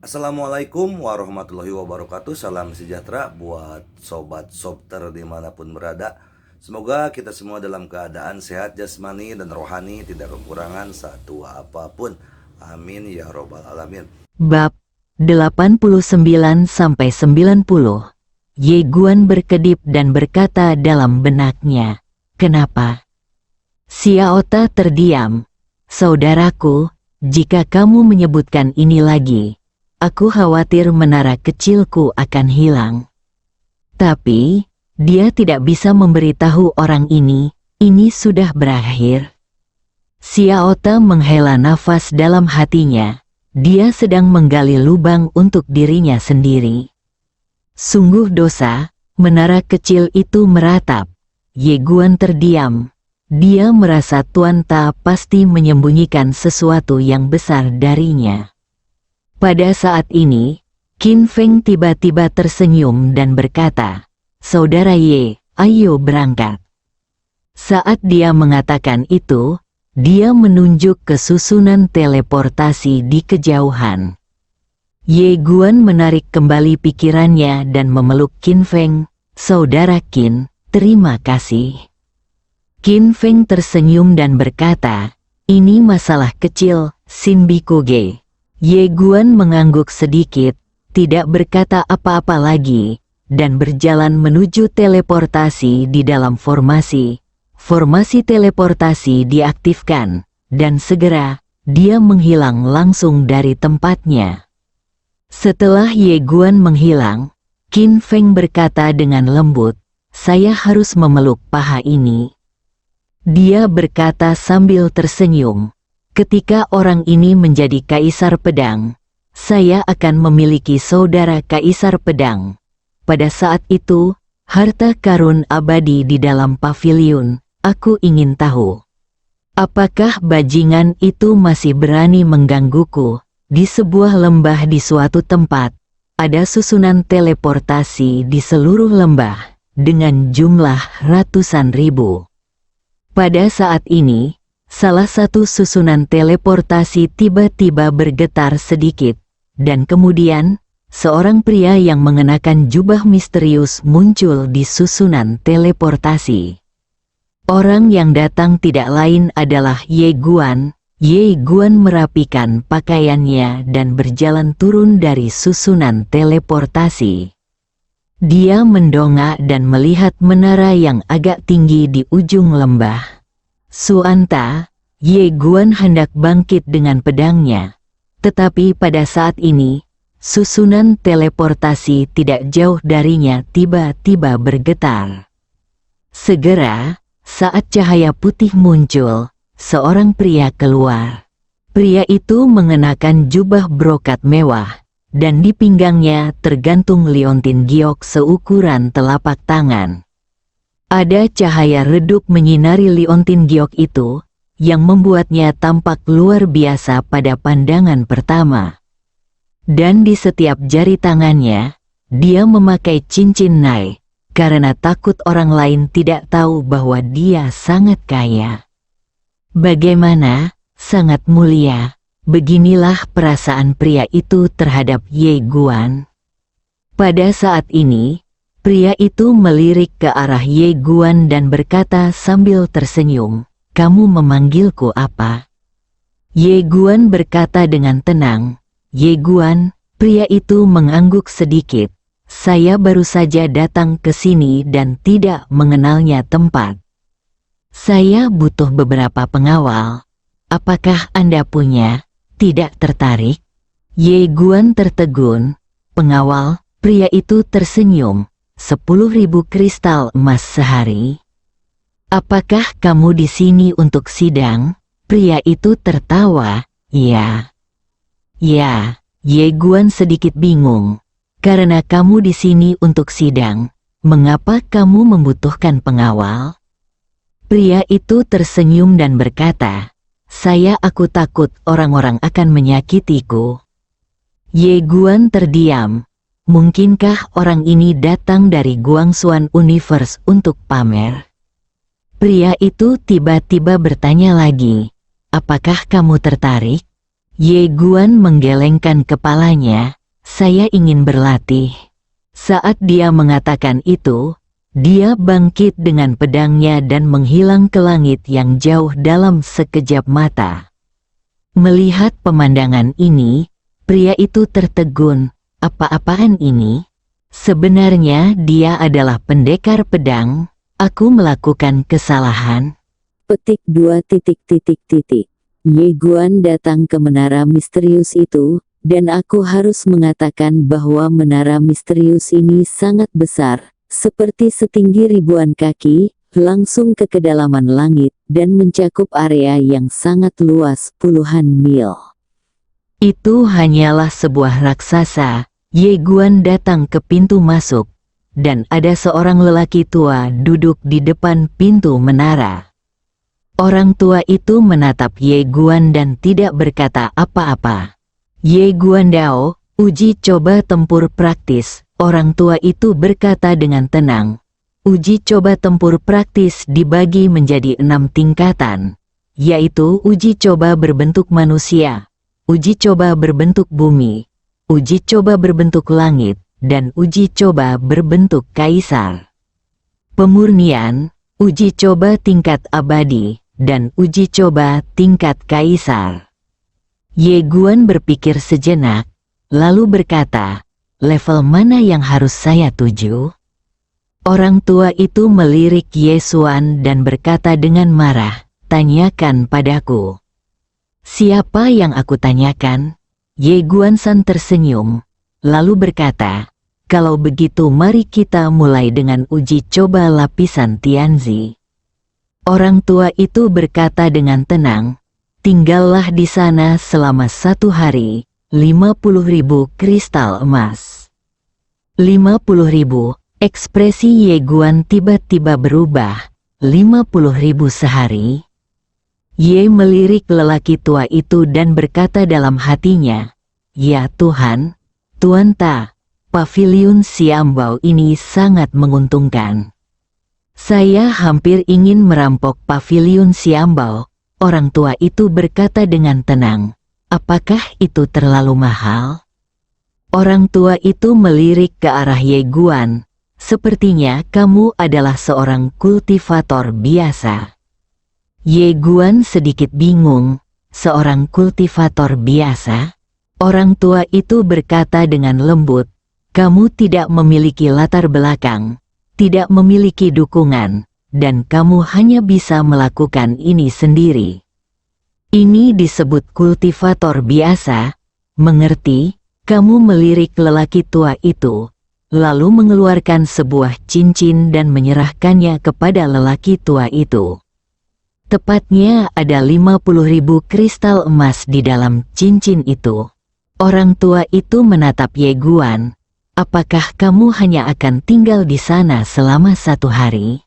Assalamualaikum warahmatullahi wabarakatuh. Salam sejahtera buat sobat sobter dimanapun berada. Semoga kita semua dalam keadaan sehat jasmani dan rohani, tidak kekurangan satu apapun. Amin ya robbal alamin. Bab 89-90. Ye Guan berkedip dan berkata dalam benaknya, "Kenapa?" Xiaota terdiam. "Saudaraku, jika kamu menyebutkan ini lagi, aku khawatir menara kecilku akan hilang." Tapi, dia tidak bisa memberitahu orang ini sudah berakhir. Xiaota menghela nafas dalam hatinya. Dia sedang menggali lubang untuk dirinya sendiri. Sungguh dosa, menara kecil itu meratap. Ye Guan terdiam. Dia merasa Tuan Ta pasti menyembunyikan sesuatu yang besar darinya. Pada saat ini, Qin Feng tiba-tiba tersenyum dan berkata, "Saudara Ye, ayo berangkat." Saat dia mengatakan itu, dia menunjuk ke susunan teleportasi di kejauhan. Ye Guan menarik kembali pikirannya dan memeluk Qin Feng. "Saudara Qin, terima kasih." Qin Feng tersenyum dan berkata, "Ini masalah kecil, Sin Bikoge." Ye Guan mengangguk sedikit, tidak berkata apa-apa lagi, dan berjalan menuju teleportasi di dalam formasi. Formasi teleportasi diaktifkan, dan segera, dia menghilang langsung dari tempatnya. Setelah Ye Guan menghilang, Qin Feng berkata dengan lembut, "Saya harus memeluk paha ini." Dia berkata sambil tersenyum, "Ketika orang ini menjadi kaisar pedang, saya akan memiliki saudara kaisar pedang." Pada saat itu, harta karun abadi di dalam paviliun. Aku ingin tahu, apakah bajingan itu masih berani menggangguku? Di sebuah lembah di suatu tempat, ada susunan teleportasi di seluruh lembah, dengan jumlah ratusan ribu. Pada saat ini, salah satu susunan teleportasi tiba-tiba bergetar sedikit, dan kemudian, seorang pria yang mengenakan jubah misterius muncul di susunan teleportasi. Orang yang datang tidak lain adalah Ye Guan. Ye Guan merapikan pakaiannya dan berjalan turun dari susunan teleportasi. Dia mendongak dan melihat menara yang agak tinggi di ujung lembah. Suanta, Ye Guan hendak bangkit dengan pedangnya. Tetapi pada saat ini, susunan teleportasi tidak jauh darinya tiba-tiba bergetar. Segera, saat cahaya putih muncul, seorang pria keluar. Pria itu mengenakan jubah brokat mewah, dan di pinggangnya tergantung liontin giok seukuran telapak tangan. Ada cahaya redup menyinari liontin giok itu, yang membuatnya tampak luar biasa pada pandangan pertama. Dan di setiap jari tangannya, dia memakai cincin nai, karena takut orang lain tidak tahu bahwa dia sangat kaya. Bagaimana, sangat mulia, beginilah perasaan pria itu terhadap Ye Guan. Pada saat ini, pria itu melirik ke arah Ye Guan dan berkata sambil tersenyum, "Kamu memanggilku apa?" Ye Guan berkata dengan tenang, "Ye Guan." Pria itu mengangguk sedikit, "Saya baru saja datang ke sini dan tidak mengenalnya tempat. Saya butuh beberapa pengawal. Apakah Anda punya? Tidak tertarik?" Ye Guan tertegun. "Pengawal?" Pria itu tersenyum. 10.000 kristal emas sehari. "Apakah kamu di sini untuk sidang?" Pria itu tertawa. "Ya." "Ya." Ye Guan sedikit bingung. "Karena kamu di sini untuk sidang, mengapa kamu membutuhkan pengawal?" Pria itu tersenyum dan berkata, Aku takut orang-orang akan menyakitiku." Ye Guan terdiam. Mungkinkah orang ini datang dari Guangxuan Universe untuk pamer? Pria itu tiba-tiba bertanya lagi, "Apakah kamu tertarik?" Ye Guan menggelengkan kepalanya, saya ingin berlatih. Saat dia mengatakan itu, dia bangkit dengan pedangnya dan menghilang ke langit yang jauh dalam sekejap mata. Melihat pemandangan ini, pria itu tertegun, apa-apaan ini? Sebenarnya dia adalah pendekar pedang, aku melakukan kesalahan. Petik 2. Ye Guan datang ke menara misterius itu, dan aku harus mengatakan bahwa menara misterius ini sangat besar, seperti setinggi ribuan kaki, langsung ke kedalaman langit, dan mencakup area yang sangat luas puluhan mil. Itu hanyalah sebuah raksasa. Ye Guan datang ke pintu masuk, dan ada seorang lelaki tua duduk di depan pintu menara. Orang tua itu menatap Ye Guan dan tidak berkata apa-apa. Ye Guan Dao, uji coba tempur praktis, orang tua itu berkata dengan tenang. Uji coba tempur praktis dibagi menjadi 6 tingkatan, yaitu uji coba berbentuk manusia, uji coba berbentuk bumi, uji coba berbentuk langit, dan uji coba berbentuk kaisar. Pemurnian, uji coba tingkat abadi, dan uji coba tingkat kaisar. Ye Guan berpikir sejenak, lalu berkata, level mana yang harus saya tuju? Orang tua itu melirik Ye Xuan dan berkata dengan marah, tanyakan padaku. Siapa yang aku tanyakan? Ye Guan San tersenyum, lalu berkata, kalau begitu mari kita mulai dengan uji coba lapisan Tianzi. Orang tua itu berkata dengan tenang, tinggallah di sana selama 1 hari, 50.000 kristal emas. 50.000, ekspresi Ye Guan tiba-tiba berubah, 50.000 sehari. Ye melirik lelaki tua itu dan berkata dalam hatinya, ya Tuhan, Tuan Ta, paviliun Xiambao ini sangat menguntungkan. Saya hampir ingin merampok paviliun Xiambao. Orang tua itu berkata dengan tenang, apakah itu terlalu mahal? Orang tua itu melirik ke arah Ye Guan, sepertinya kamu adalah seorang kultivator biasa. Ye Guan sedikit bingung, seorang kultivator biasa? Orang tua itu berkata dengan lembut, kamu tidak memiliki latar belakang, tidak memiliki dukungan, dan kamu hanya bisa melakukan ini sendiri. Ini disebut kultivator biasa, mengerti? Kamu melirik lelaki tua itu, lalu mengeluarkan sebuah cincin dan menyerahkannya kepada lelaki tua itu. Tepatnya ada 50.000 kristal emas di dalam cincin itu. Orang tua itu menatap Ye Guan, apakah kamu hanya akan tinggal di sana selama 1 hari?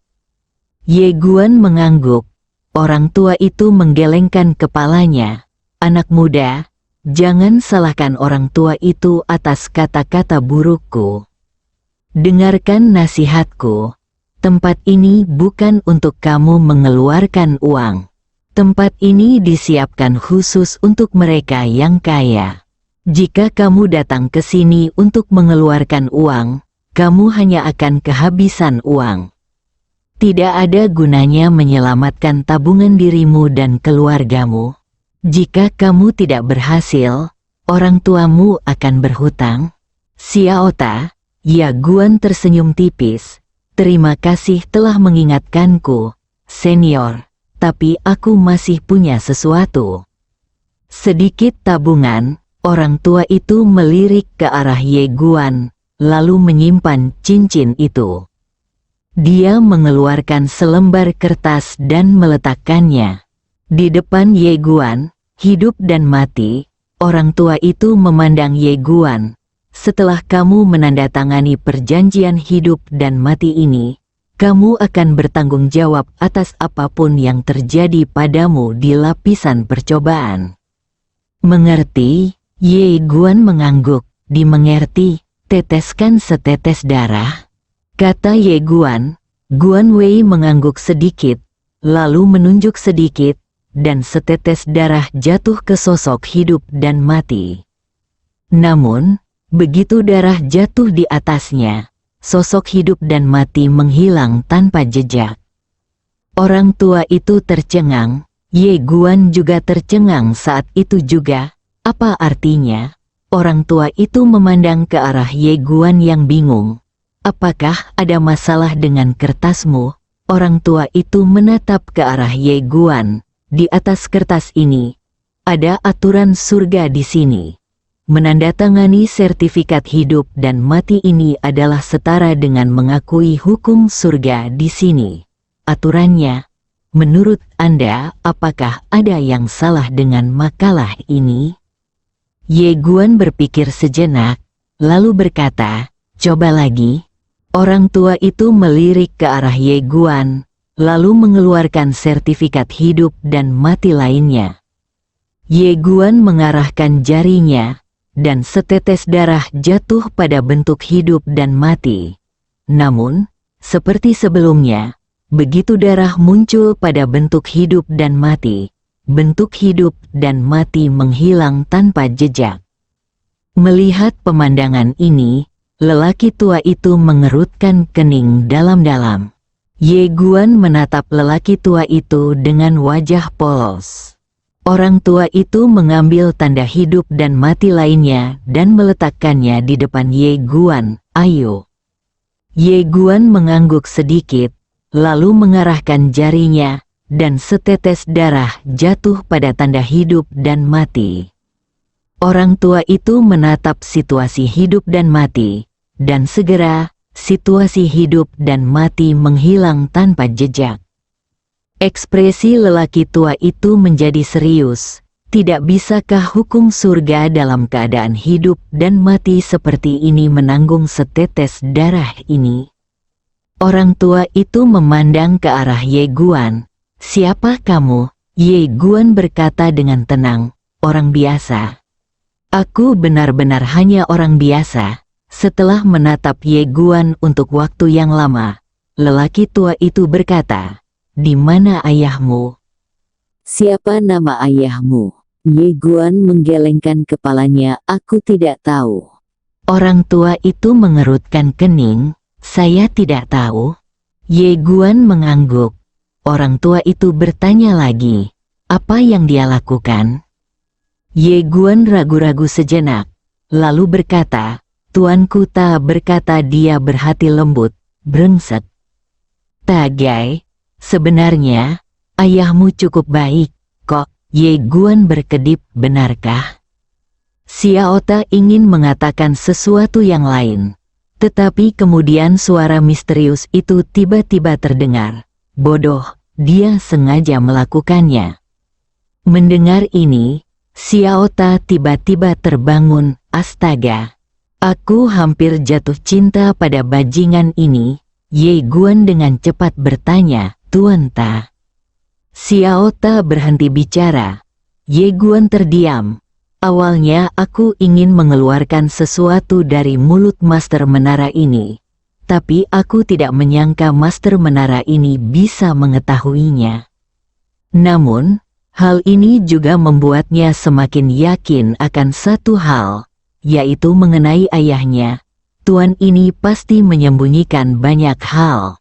Ye Guan mengangguk. Orang tua itu menggelengkan kepalanya. Anak muda, jangan salahkan orang tua itu atas kata-kata burukku. Dengarkan nasihatku. Tempat ini bukan untuk kamu mengeluarkan uang. Tempat ini disiapkan khusus untuk mereka yang kaya. Jika kamu datang ke sini untuk mengeluarkan uang, kamu hanya akan kehabisan uang. Tidak ada gunanya menyelamatkan tabungan dirimu dan keluargamu. Jika kamu tidak berhasil, orang tuamu akan berhutang. Xiao Ta, Ye Guan tersenyum tipis. Terima kasih telah mengingatkanku, senior, tapi aku masih punya sesuatu. Sedikit tabungan, orang tua itu melirik ke arah Ye Guan, lalu menyimpan cincin itu. Dia mengeluarkan selembar kertas dan meletakkannya di depan Ye Guan. Hidup dan mati, orang tua itu memandang Ye Guan. Setelah kamu menandatangani perjanjian hidup dan mati ini, kamu akan bertanggung jawab atas apapun yang terjadi padamu di lapisan percobaan. Mengerti? Ye Guan mengangguk. Dimengerti, teteskan setetes darah. Kata Ye Guan. Guan Wei mengangguk sedikit, lalu menunjuk sedikit, dan setetes darah jatuh ke sosok hidup dan mati. Namun, begitu darah jatuh di atasnya, sosok hidup dan mati menghilang tanpa jejak. Orang tua itu tercengang, Ye Guan juga tercengang saat itu juga. Apa artinya? Orang tua itu memandang ke arah Ye Guan yang bingung. Apakah ada masalah dengan kertasmu? Orang tua itu menatap ke arah Ye Guan. Di atas kertas ini, ada aturan surga di sini. Menandatangani sertifikat hidup dan mati ini adalah setara dengan mengakui hukum surga di sini. Aturannya, menurut Anda, apakah ada yang salah dengan makalah ini? Ye Guan berpikir sejenak, lalu berkata, coba lagi. Orang tua itu melirik ke arah Ye Guan, lalu mengeluarkan sertifikat hidup dan mati lainnya. Ye Guan mengarahkan jarinya, dan setetes darah jatuh pada bentuk hidup dan mati. Namun, seperti sebelumnya, begitu darah muncul pada bentuk hidup dan mati, bentuk hidup dan mati menghilang tanpa jejak. Melihat pemandangan ini, lelaki tua itu mengerutkan kening dalam-dalam. Ye Guan menatap lelaki tua itu dengan wajah polos. Orang tua itu mengambil tanda hidup dan mati lainnya dan meletakkannya di depan Ye Guan. Ayo. Ye Guan mengangguk sedikit, lalu mengarahkan jarinya, dan setetes darah jatuh pada tanda hidup dan mati. Orang tua itu menatap situasi hidup dan mati, dan segera situasi hidup dan mati menghilang tanpa jejak. Ekspresi lelaki tua itu menjadi serius. Tidak bisakah hukum surga dalam keadaan hidup dan mati seperti ini menanggung setetes darah ini? Orang tua itu memandang ke arah Ye Guan. Siapa kamu? Ye Guan berkata dengan tenang, orang biasa. Aku benar-benar hanya orang biasa. Setelah menatap Ye Guan untuk waktu yang lama, lelaki tua itu berkata, "Di mana ayahmu?" Siapa nama ayahmu? Ye Guan menggelengkan kepalanya, aku tidak tahu. Orang tua itu mengerutkan kening, saya tidak tahu. Ye Guan mengangguk. Orang tua itu bertanya lagi, apa yang dia lakukan? Ye Guan ragu-ragu sejenak, lalu berkata, Tuanku Ta, berkata dia berhati lembut, brengsek. Tagai, sebenarnya, ayahmu cukup baik, kok. Ye Guan berkedip, benarkah? Xiao Ta ingin mengatakan sesuatu yang lain. Tetapi kemudian suara misterius itu tiba-tiba terdengar. Bodoh, dia sengaja melakukannya. Mendengar ini, Xiao Ta tiba-tiba terbangun, astaga. Aku hampir jatuh cinta pada bajingan ini. Ye Guan dengan cepat bertanya, Tuan Ta. Xiao Ta berhenti bicara. Ye Guan terdiam. Awalnya aku ingin mengeluarkan sesuatu dari mulut Master Menara ini. Tapi aku tidak menyangka Master Menara ini bisa mengetahuinya. Namun, hal ini juga membuatnya semakin yakin akan satu hal, yaitu mengenai ayahnya. Tuan ini pasti menyembunyikan banyak hal.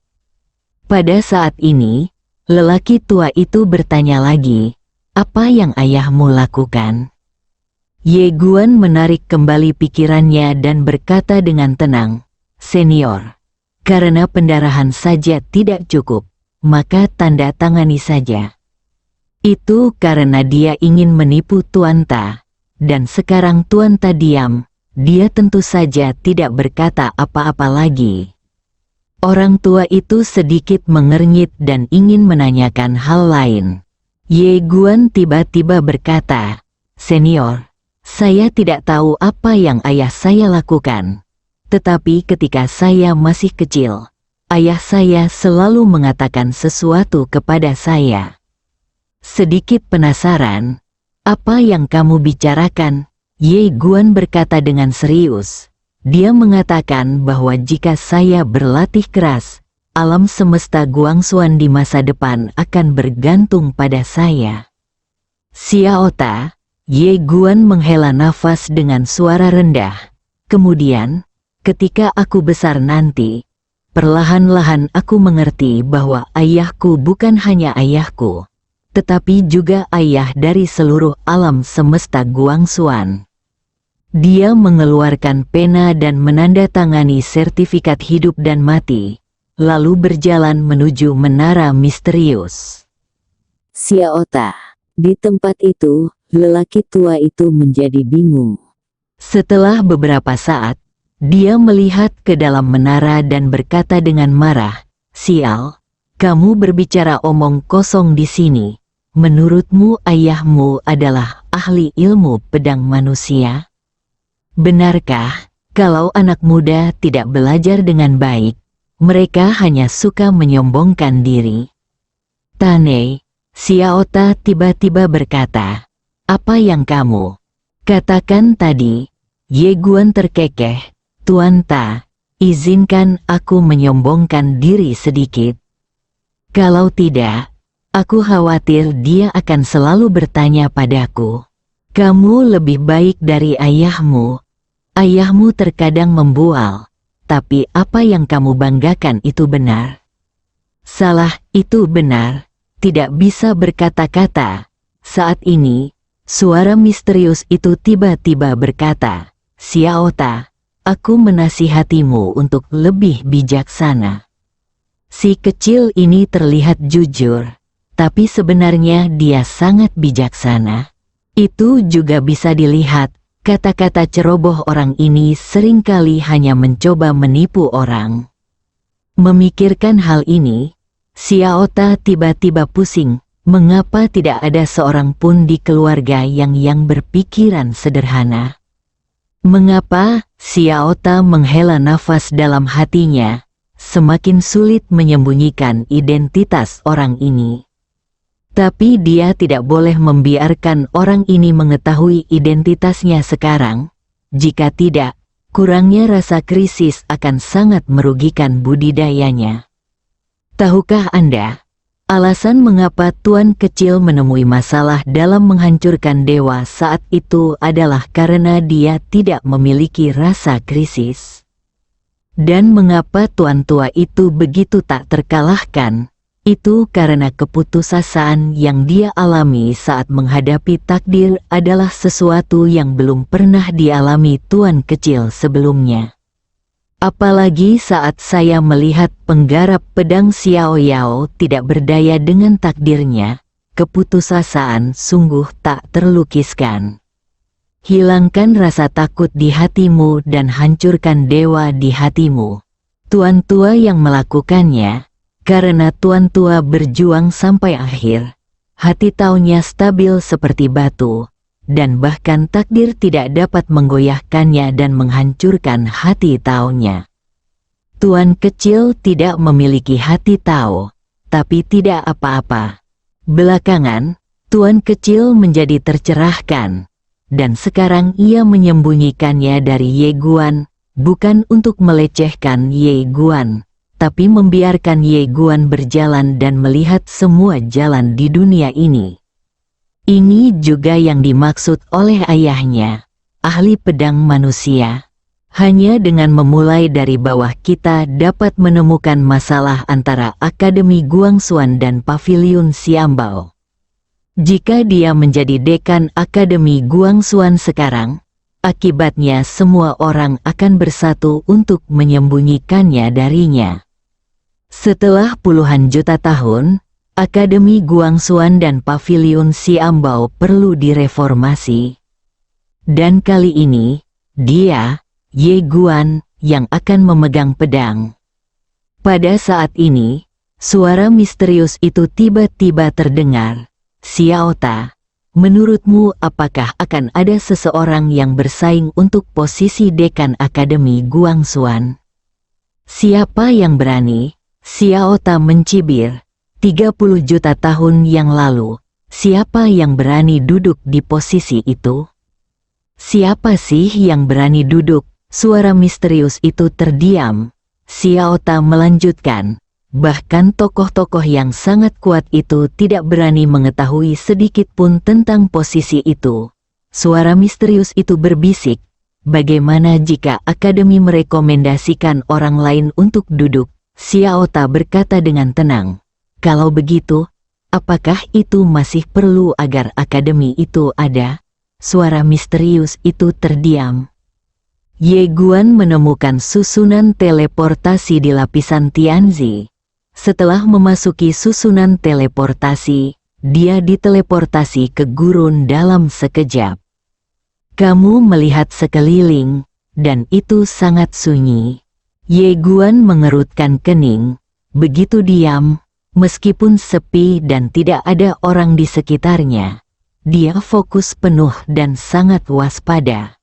Pada saat ini, lelaki tua itu bertanya lagi, apa yang ayahmu lakukan? Ye Guan menarik kembali pikirannya dan berkata dengan tenang, Senior, karena pendarahan saja tidak cukup, maka tanda tangani saja. Itu karena dia ingin menipu Tuan Ta, dan sekarang Tuan Ta diam, dia tentu saja tidak berkata apa-apa lagi. Orang tua itu sedikit mengernyit dan ingin menanyakan hal lain. Ye Guan tiba-tiba berkata, Senior, saya tidak tahu apa yang ayah saya lakukan. Tetapi ketika saya masih kecil, ayah saya selalu mengatakan sesuatu kepada saya. Sedikit penasaran, apa yang kamu bicarakan? Ye Guan berkata dengan serius. Dia mengatakan bahwa jika saya berlatih keras, alam semesta Guangxuan di masa depan akan bergantung pada saya. Xiaota, Ye Guan menghela nafas dengan suara rendah. Kemudian, ketika aku besar nanti, perlahan-lahan aku mengerti bahwa ayahku bukan hanya ayahku, tetapi juga ayah dari seluruh alam semesta Guangxuan. Dia mengeluarkan pena dan menandatangani sertifikat hidup dan mati, lalu berjalan menuju menara misterius. Xiaota. Di tempat itu, lelaki tua itu menjadi bingung. Setelah beberapa saat, dia melihat ke dalam menara dan berkata dengan marah, "Sial, kamu berbicara omong kosong di sini. Menurutmu ayahmu adalah ahli ilmu pedang manusia? Benarkah, kalau anak muda tidak belajar dengan baik, mereka hanya suka menyombongkan diri?" Tane, Xiaota tiba-tiba berkata, "Apa yang kamu katakan tadi?" Ye Guan terkekeh, "Tuan Ta, izinkan aku menyombongkan diri sedikit. Kalau tidak, aku khawatir dia akan selalu bertanya padaku, 'Kamu lebih baik dari ayahmu.' Ayahmu terkadang membual, tapi apa yang kamu banggakan itu benar." "Salah, itu benar. Tidak bisa berkata-kata." Saat ini, suara misterius itu tiba-tiba berkata, "Xiaota, aku menasihatimu untuk lebih bijaksana." Si kecil ini terlihat jujur, tapi sebenarnya dia sangat bijaksana. Itu juga bisa dilihat, kata-kata ceroboh orang ini seringkali hanya mencoba menipu orang. Memikirkan hal ini, Xiaota tiba-tiba pusing, mengapa tidak ada seorang pun di keluarga yang berpikiran sederhana. Mengapa? Xiaota menghela nafas dalam hatinya, semakin sulit menyembunyikan identitas orang ini. Tapi dia tidak boleh membiarkan orang ini mengetahui identitasnya sekarang. Jika tidak, kurangnya rasa krisis akan sangat merugikan budidayanya. Tahukah Anda, alasan mengapa Tuan Kecil menemui masalah dalam menghancurkan dewa saat itu adalah karena dia tidak memiliki rasa krisis? Dan mengapa Tuan Tua itu begitu tak terkalahkan? Itu karena keputusasaan yang dia alami saat menghadapi takdir adalah sesuatu yang belum pernah dialami Tuan Kecil sebelumnya. Apalagi saat saya melihat penggarap pedang Xiao Yao tidak berdaya dengan takdirnya, keputusasaan sungguh tak terlukiskan. Hilangkan rasa takut di hatimu dan hancurkan dewa di hatimu. Tuan Tua yang melakukannya, karena Tuan Tua berjuang sampai akhir. Hati taunya stabil seperti batu, dan bahkan takdir tidak dapat menggoyahkannya dan menghancurkan hati taunya. Tuan Kecil tidak memiliki hati tau, tapi tidak apa-apa. Belakangan, Tuan Kecil menjadi tercerahkan, dan sekarang ia menyembunyikannya dari Ye Guan, bukan untuk melecehkan Ye Guan, tapi membiarkan Ye Guan berjalan dan melihat semua jalan di dunia ini. Ini juga yang dimaksud oleh ayahnya, ahli pedang manusia. Hanya dengan memulai dari bawah kita dapat menemukan masalah antara Akademi Guangxuan dan Paviliun Xiambao. Jika dia menjadi dekan Akademi Guangxuan sekarang, akibatnya semua orang akan bersatu untuk menyembunyikannya darinya. Setelah puluhan juta tahun, Akademi Guangxuan dan Paviliun Xiambao perlu direformasi. Dan kali ini, dia, Ye Guan, yang akan memegang pedang. Pada saat ini, suara misterius itu tiba-tiba terdengar. "Xiaota, menurutmu apakah akan ada seseorang yang bersaing untuk posisi dekan Akademi Guangxuan?" "Siapa yang berani?" Xiaota mencibir. 30 juta tahun yang lalu, siapa yang berani duduk di posisi itu? Siapa sih yang berani duduk? Suara misterius itu terdiam. Xiaota melanjutkan, Bahkan tokoh-tokoh yang sangat kuat itu tidak berani mengetahui sedikit pun tentang posisi itu. Suara misterius itu berbisik, bagaimana jika akademi merekomendasikan orang lain untuk duduk? Xiaota berkata dengan tenang. Kalau begitu, apakah itu masih perlu agar akademi itu ada? Suara misterius itu terdiam. Ye Guan menemukan susunan teleportasi di lapisan Tianzi. Setelah memasuki susunan teleportasi, dia diteleportasi ke gurun dalam sekejap. Kamu melihat sekeliling, dan itu sangat sunyi. Ye Guan mengerutkan kening, begitu diam, meskipun sepi dan tidak ada orang di sekitarnya. Dia fokus penuh dan sangat waspada.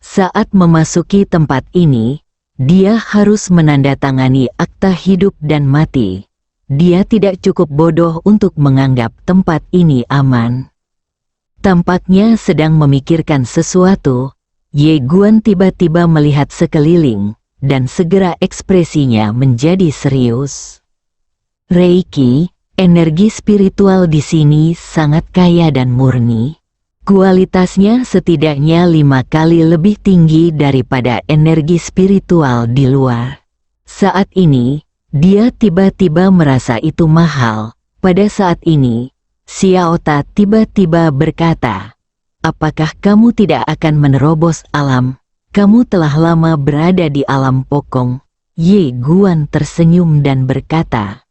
Saat memasuki tempat ini, dia harus menandatangani akta hidup dan mati. Dia tidak cukup bodoh untuk menganggap tempat ini aman. Tampaknya sedang memikirkan sesuatu, Ye Guan tiba-tiba melihat sekeliling, dan segera ekspresinya menjadi serius. Reiki, energi spiritual di sini sangat kaya dan murni. Kualitasnya setidaknya 5 kali lebih tinggi daripada energi spiritual di luar. Saat ini, dia tiba-tiba merasa itu mahal. Pada saat ini, Xiaota tiba-tiba berkata, "Apakah kamu tidak akan menerobos alam? Kamu telah lama berada di alam pokong." Ye Guan tersenyum dan berkata,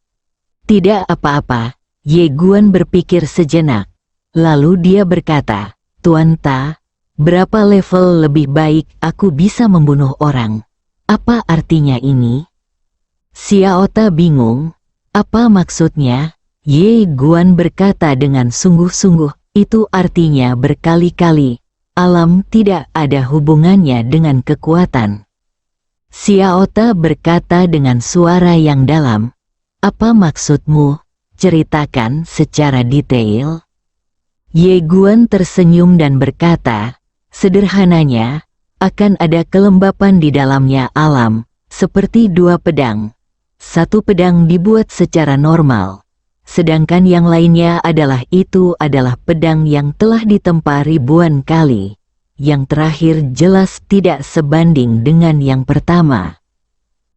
"Tidak apa-apa." Ye Guan berpikir sejenak. Lalu dia berkata, "Tuan Ta, berapa level lebih baik aku bisa membunuh orang? Apa artinya ini?" Xiaota bingung. Apa maksudnya? Ye Guan berkata dengan sungguh-sungguh, "Itu artinya berkali-kali. Alam tidak ada hubungannya dengan kekuatan." Xiaota berkata dengan suara yang dalam, "Apa maksudmu? Ceritakan secara detail." Ye Guan tersenyum dan berkata, "Sederhananya, akan ada kelembapan di dalamnya alam, seperti 2 pedang. 1 pedang dibuat secara normal, sedangkan yang lainnya adalah pedang yang telah ditempa ribuan kali. Yang terakhir jelas tidak sebanding dengan yang pertama."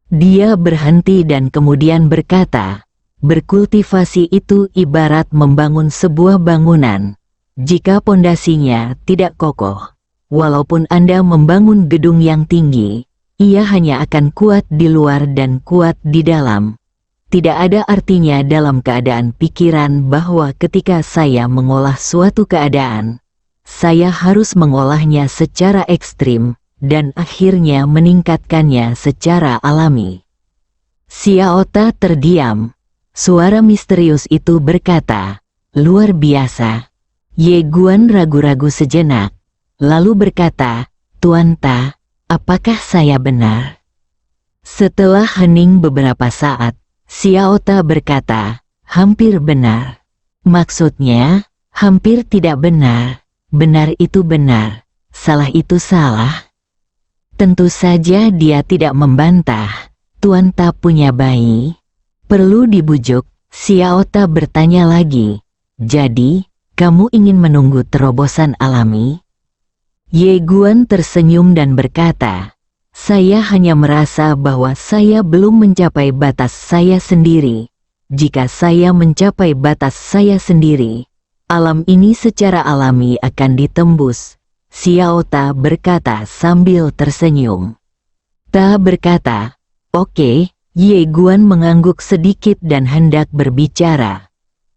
Dia berhenti dan kemudian berkata, "Berkultivasi itu ibarat membangun sebuah bangunan. Jika pondasinya tidak kokoh, walaupun Anda membangun gedung yang tinggi, ia hanya akan kuat di luar dan kuat di dalam. Tidak ada artinya dalam keadaan pikiran bahwa ketika saya mengolah suatu keadaan, saya harus mengolahnya secara ekstrim, dan akhirnya meningkatkannya secara alami." Xiaota terdiam. Suara misterius itu berkata, "Luar biasa." Ye Guan ragu-ragu sejenak, lalu berkata, "Tuan Ta, apakah saya benar?" Setelah hening beberapa saat, Xiaota berkata, "Hampir benar." "Maksudnya, hampir tidak benar. Benar itu benar, salah itu salah." Tentu saja dia tidak membantah. Tuan Ta punya bayi. Perlu dibujuk, Xiaota bertanya lagi, "Jadi, kamu ingin menunggu terobosan alami?" Ye Guan tersenyum dan berkata, "Saya hanya merasa bahwa saya belum mencapai batas saya sendiri. Jika saya mencapai batas saya sendiri, alam ini secara alami akan ditembus." Xiaota berkata sambil tersenyum. Ta berkata, "Oke." Ye Guan mengangguk sedikit dan hendak berbicara.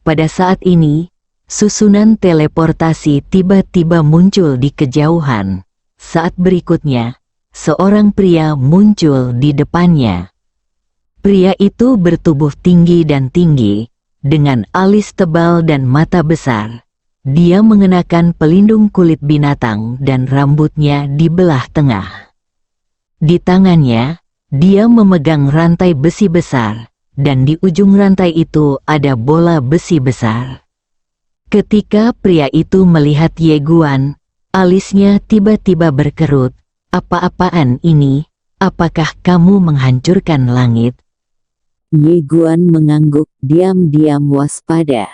Pada saat ini, susunan teleportasi tiba-tiba muncul di kejauhan. Saat berikutnya, seorang pria muncul di depannya. Pria itu bertubuh tinggi dan tinggi, dengan alis tebal dan mata besar. Dia mengenakan pelindung kulit binatang dan rambutnya dibelah tengah. Di tangannya, dia memegang rantai besi besar, dan di ujung rantai itu ada bola besi besar. Ketika pria itu melihat Ye Guan, alisnya tiba-tiba berkerut. "Apa-apaan ini? Apakah kamu menghancurkan langit?" Ye Guan mengangguk, diam-diam waspada.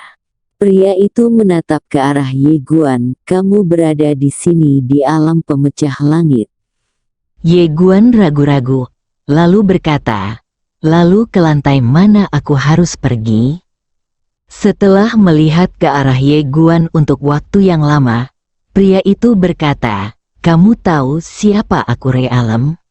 Pria itu menatap ke arah Ye Guan, kamu berada di sini di alam pemecah langit. Ye Guan ragu-ragu, lalu berkata, lalu ke lantai mana aku harus pergi? Setelah melihat ke arah Ye Guan untuk waktu yang lama, pria itu berkata, kamu tahu siapa aku Rei Alam?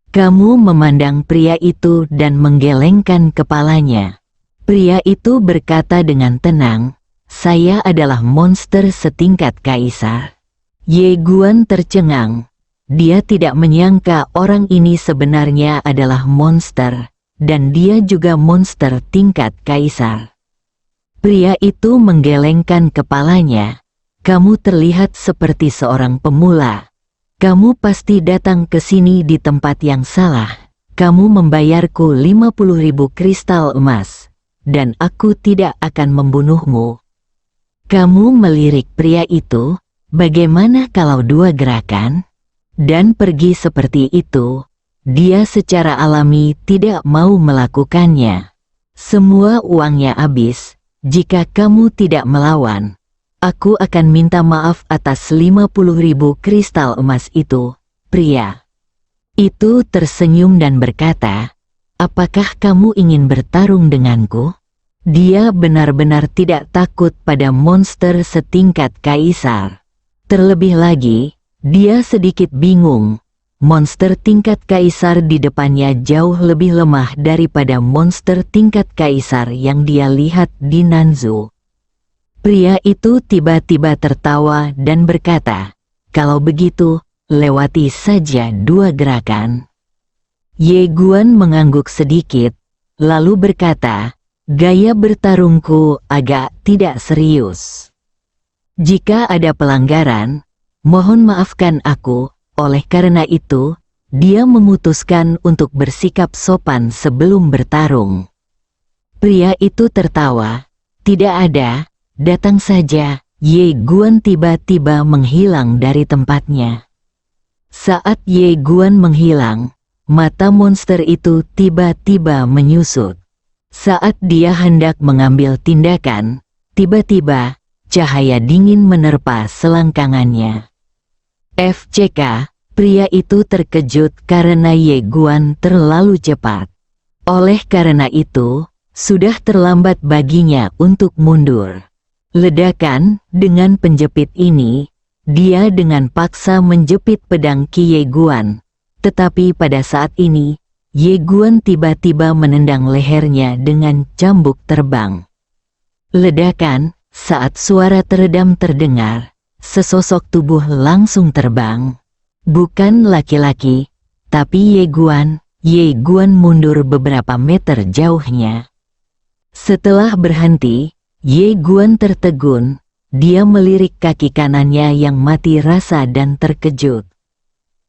Kamu memandang pria itu dan menggelengkan kepalanya. Pria itu berkata dengan tenang, saya adalah monster setingkat kaisar. Ye Guan tercengang. Dia tidak menyangka orang ini sebenarnya adalah monster, dan dia juga monster tingkat kaisar. Pria itu menggelengkan kepalanya. Kamu terlihat seperti seorang pemula. Kamu pasti datang ke sini di tempat yang salah. Kamu membayarku 50.000 kristal emas, dan aku tidak akan membunuhmu. Kamu melirik pria itu, bagaimana kalau 2 gerakan? Dan pergi seperti itu, dia secara alami tidak mau melakukannya. Semua uangnya habis, jika kamu tidak melawan. Aku akan minta maaf atas 50.000 kristal emas itu, pria itu tersenyum dan berkata, apakah kamu ingin bertarung denganku? Dia benar-benar tidak takut pada monster setingkat kaisar. Terlebih lagi, dia sedikit bingung. Monster tingkat kaisar di depannya jauh lebih lemah daripada monster tingkat kaisar yang dia lihat di Nanzu. Pria itu tiba-tiba tertawa dan berkata, kalau begitu, lewati saja 2 gerakan. Ye Guan mengangguk sedikit, lalu berkata, gaya bertarungku agak tidak serius. Jika ada pelanggaran, mohon maafkan aku. Oleh karena itu, dia memutuskan untuk bersikap sopan sebelum bertarung. Pria itu tertawa, tidak ada. Datang saja. Ye Guan tiba-tiba menghilang dari tempatnya. Saat Ye Guan menghilang, mata monster itu tiba-tiba menyusut. Saat dia hendak mengambil tindakan, tiba-tiba, cahaya dingin menerpa selangkangannya. FCK, pria itu terkejut karena Ye Guan terlalu cepat. Oleh karena itu, sudah terlambat baginya untuk mundur. Ledakan, dengan penjepit ini, dia dengan paksa menjepit pedang Ki Ye Guan. Tetapi pada saat ini, Ye Guan tiba-tiba menendang lehernya dengan cambuk terbang. Ledakan, saat suara teredam terdengar, sesosok tubuh langsung terbang. Bukan laki-laki, tapi Ye Guan. Ye Guan mundur beberapa meter jauhnya. Setelah berhenti, Ye Guan tertegun, dia melirik kaki kanannya yang mati rasa dan terkejut.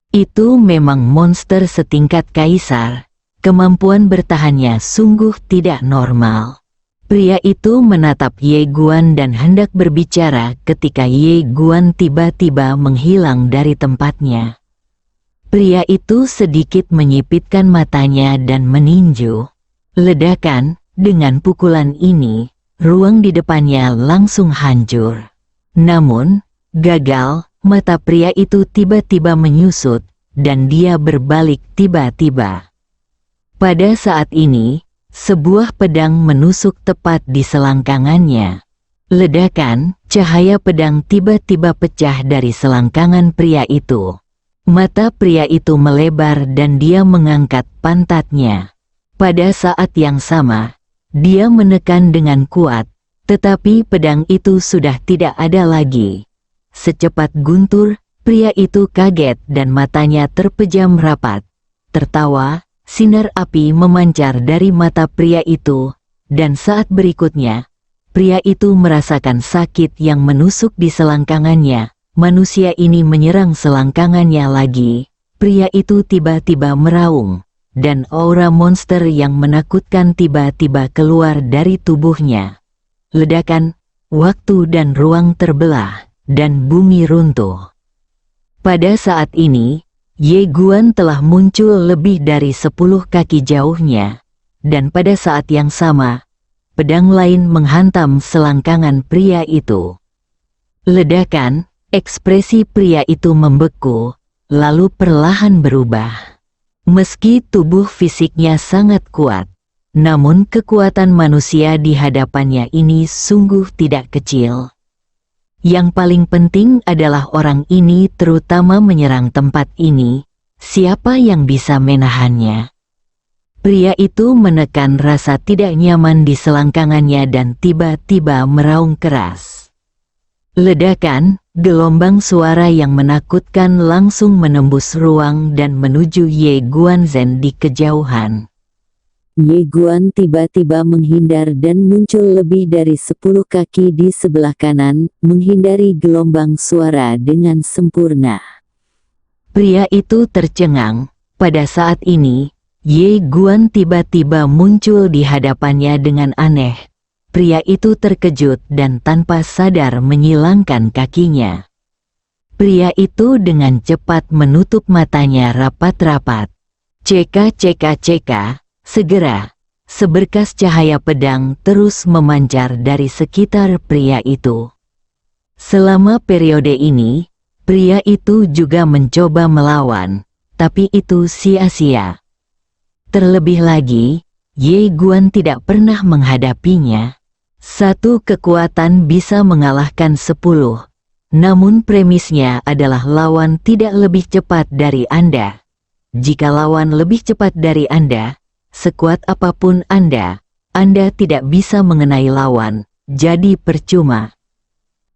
Itu memang monster setingkat kaisar, kemampuan bertahannya sungguh tidak normal. Pria itu menatap Ye Guan dan hendak berbicara ketika Ye Guan tiba-tiba menghilang dari tempatnya. Pria itu sedikit menyipitkan matanya dan meninju. Ledakan, dengan pukulan ini, ruang di depannya langsung hancur. Namun, gagal, mata pria itu tiba-tiba menyusut, dan dia berbalik tiba-tiba. Pada saat ini, sebuah pedang menusuk tepat di selangkangannya. Ledakan, cahaya pedang tiba-tiba pecah dari selangkangan pria itu. Mata pria itu melebar dan dia mengangkat pantatnya. Pada saat yang sama, dia menekan dengan kuat, tetapi pedang itu sudah tidak ada lagi. Secepat guntur, pria itu kaget dan matanya terpejam rapat. Tertawa, sinar api memancar dari mata pria itu, dan saat berikutnya, pria itu merasakan sakit yang menusuk di selangkangannya. Manusia ini menyerang selangkangannya lagi. Pria itu tiba-tiba meraung, dan aura monster yang menakutkan tiba-tiba keluar dari tubuhnya. Ledakan, waktu dan ruang terbelah, dan bumi runtuh. Pada saat ini, Ye Guan telah muncul lebih dari 10 kaki jauhnya. dan pada saat yang sama, pedang lain menghantam selangkangan pria itu. Ledakan, ekspresi pria itu membeku, lalu perlahan berubah. Meski tubuh fisiknya sangat kuat, namun kekuatan manusia di hadapannya ini sungguh tidak kecil. Yang paling penting adalah orang ini terutama menyerang tempat ini. Siapa yang bisa menahannya? Pria itu menekan rasa tidak nyaman di selangkangannya dan tiba-tiba meraung keras. Ledakan, gelombang suara yang menakutkan langsung menembus ruang dan menuju Ye Guanzhen di kejauhan. Ye Guan tiba-tiba menghindar dan muncul lebih dari 10 kaki di sebelah kanan, menghindari gelombang suara dengan sempurna. Pria itu tercengang. Pada saat ini, Ye Guan tiba-tiba muncul di hadapannya dengan aneh. Pria itu terkejut dan tanpa sadar menyilangkan kakinya. Pria itu dengan cepat menutup matanya rapat-rapat. Ceka. Segera, seberkas cahaya pedang terus memancar dari sekitar pria itu. Selama periode ini, pria itu juga mencoba melawan, tapi itu sia-sia. Terlebih lagi, Ye Guan tidak pernah menghadapinya. Satu kekuatan bisa mengalahkan 10, namun premisnya adalah lawan tidak lebih cepat dari Anda. Jika lawan lebih cepat dari Anda, sekuat apapun Anda tidak bisa mengenai lawan, jadi percuma.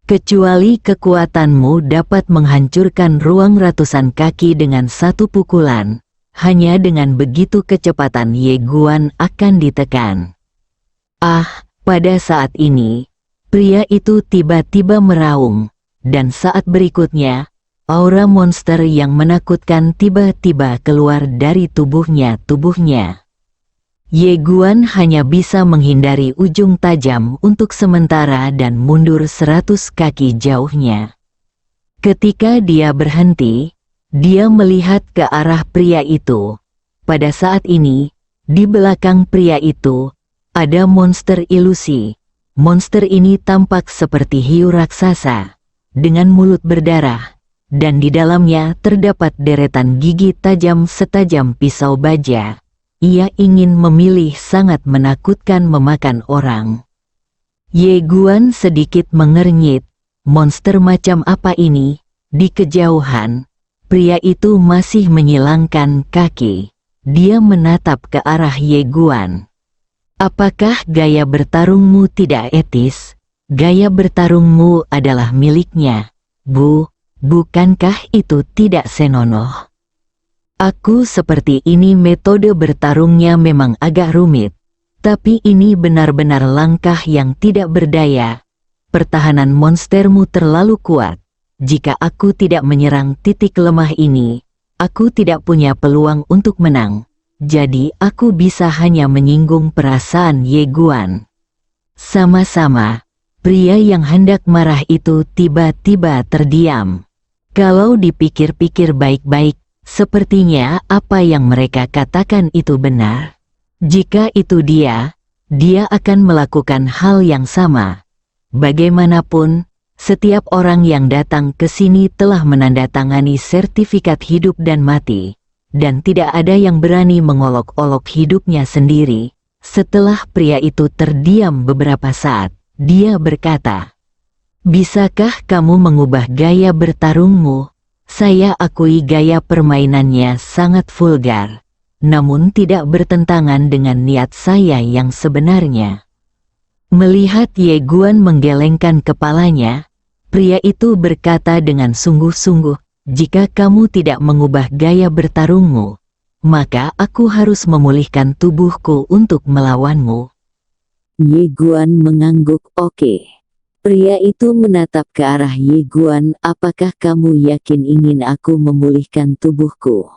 Kecuali kekuatanmu dapat menghancurkan ruang ratusan kaki dengan satu pukulan. Hanya dengan begitu kecepatan Ye Guan akan ditekan. Pada saat ini, pria itu tiba-tiba meraung, dan saat berikutnya, aura monster yang menakutkan tiba-tiba keluar dari tubuhnya. Ye Guan hanya bisa menghindari ujung tajam untuk sementara dan mundur 100 kaki jauhnya. Ketika dia berhenti, dia melihat ke arah pria itu. Pada saat ini, di belakang pria itu, ada monster ilusi. Monster ini tampak seperti hiu raksasa, dengan mulut berdarah, dan di dalamnya terdapat deretan gigi tajam setajam pisau baja. Ia ingin memilih sangat menakutkan memakan orang. Ye Guan sedikit mengernyit. Monster macam apa ini? Di kejauhan, pria itu masih menyilangkan kaki. Dia menatap ke arah Ye Guan. Apakah gaya bertarungmu tidak etis? Gaya bertarungmu adalah miliknya. Bukankah itu tidak senonoh? Aku seperti ini metode bertarungnya memang agak rumit. Tapi ini benar-benar langkah yang tidak berdaya. Pertahanan monstermu terlalu kuat. Jika aku tidak menyerang titik lemah ini, aku tidak punya peluang untuk menang. Jadi aku bisa hanya menyinggung perasaan Ye Guan. Sama-sama, pria yang hendak marah itu tiba-tiba terdiam. Kalau dipikir-pikir baik-baik, sepertinya apa yang mereka katakan itu benar. Jika itu dia akan melakukan hal yang sama. Bagaimanapun, setiap orang yang datang ke sini telah menandatangani sertifikat hidup dan mati, dan tidak ada yang berani mengolok-olok hidupnya sendiri. Setelah pria itu terdiam beberapa saat, dia berkata, "Bisakah kamu mengubah gaya bertarungmu? Saya akui gaya permainannya sangat vulgar, namun tidak bertentangan dengan niat saya yang sebenarnya." Melihat Ye Guan menggelengkan kepalanya, pria itu berkata dengan sungguh-sungguh, "Jika kamu tidak mengubah gaya bertarungmu, maka aku harus memulihkan tubuhku untuk melawanmu." Ye Guan mengangguk. Oke. Pria itu menatap ke arah Ye Guan. "Apakah kamu yakin ingin aku memulihkan tubuhku?"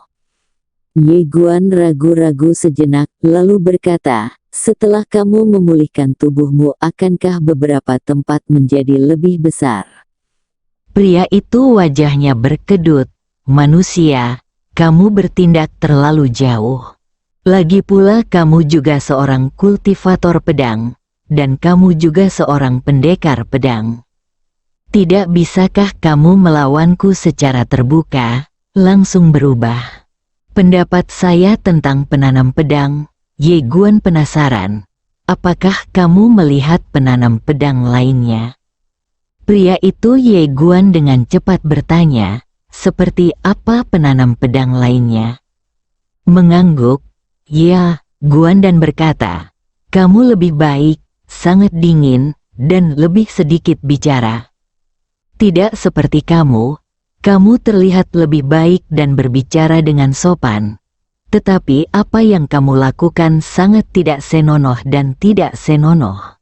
Ye Guan ragu-ragu sejenak, lalu berkata, "Setelah kamu memulihkan tubuhmu, akankah beberapa tempat menjadi lebih besar?" Pria itu wajahnya berkedut. "Manusia, kamu bertindak terlalu jauh. Lagi pula kamu juga seorang kultivator pedang, dan kamu juga seorang pendekar pedang. Tidak bisakah kamu melawanku secara terbuka, langsung berubah? Pendapat saya tentang penanam pedang, Ye Guan penasaran. Apakah kamu melihat penanam pedang lainnya? Pria itu Ye Guan dengan cepat bertanya, seperti apa penanam pedang lainnya? Mengangguk, ya, Guan dan berkata, kamu lebih baik, sangat dingin, dan lebih sedikit bicara. Tidak seperti kamu terlihat lebih baik dan berbicara dengan sopan. Tetapi apa yang kamu lakukan sangat tidak senonoh dan tidak senonoh.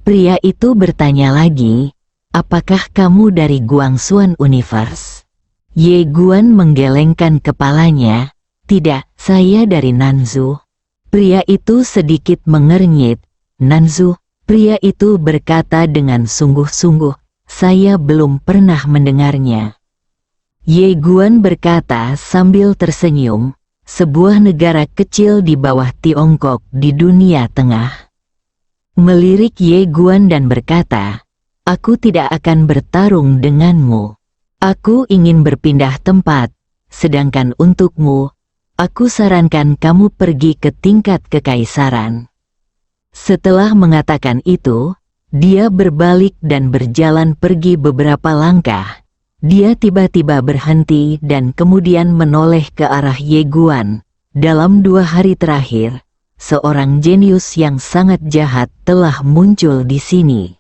Pria itu bertanya lagi, apakah kamu dari Guangxuan Universe? Ye Guan menggelengkan kepalanya, tidak, saya dari Nanzhou. Pria itu sedikit mengernyit, Nanzhou, pria itu berkata dengan sungguh-sungguh, saya belum pernah mendengarnya. Ye Guan berkata sambil tersenyum, sebuah negara kecil di bawah Tiongkok di dunia tengah. Melirik Ye Guan dan berkata, aku tidak akan bertarung denganmu. Aku ingin berpindah tempat, sedangkan untukmu, aku sarankan kamu pergi ke tingkat kekaisaran. Setelah mengatakan itu, dia berbalik dan berjalan pergi beberapa langkah. Dia tiba-tiba berhenti dan kemudian menoleh ke arah Ye Guan. Dalam 2 hari terakhir, seorang jenius yang sangat jahat telah muncul di sini.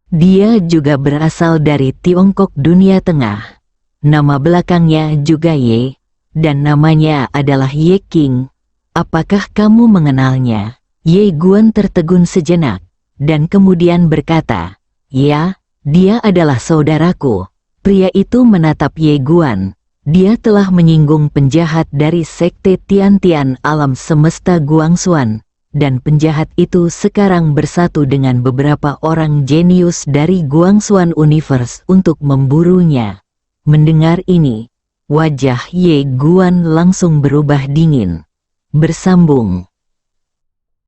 Dia juga berasal dari Tiongkok dunia tengah. Nama belakangnya juga Ye, dan namanya adalah Ye King. Apakah kamu mengenalnya? Ye Guan tertegun sejenak, dan kemudian berkata, ya, dia adalah saudaraku. Pria itu menatap Ye Guan. Dia telah menyinggung penjahat dari sekte Tian-Tian alam semesta Guangxuan, dan penjahat itu sekarang bersatu dengan beberapa orang jenius dari Guangxuan Universe untuk memburunya. Mendengar ini, wajah Ye Guan langsung berubah dingin. Bersambung.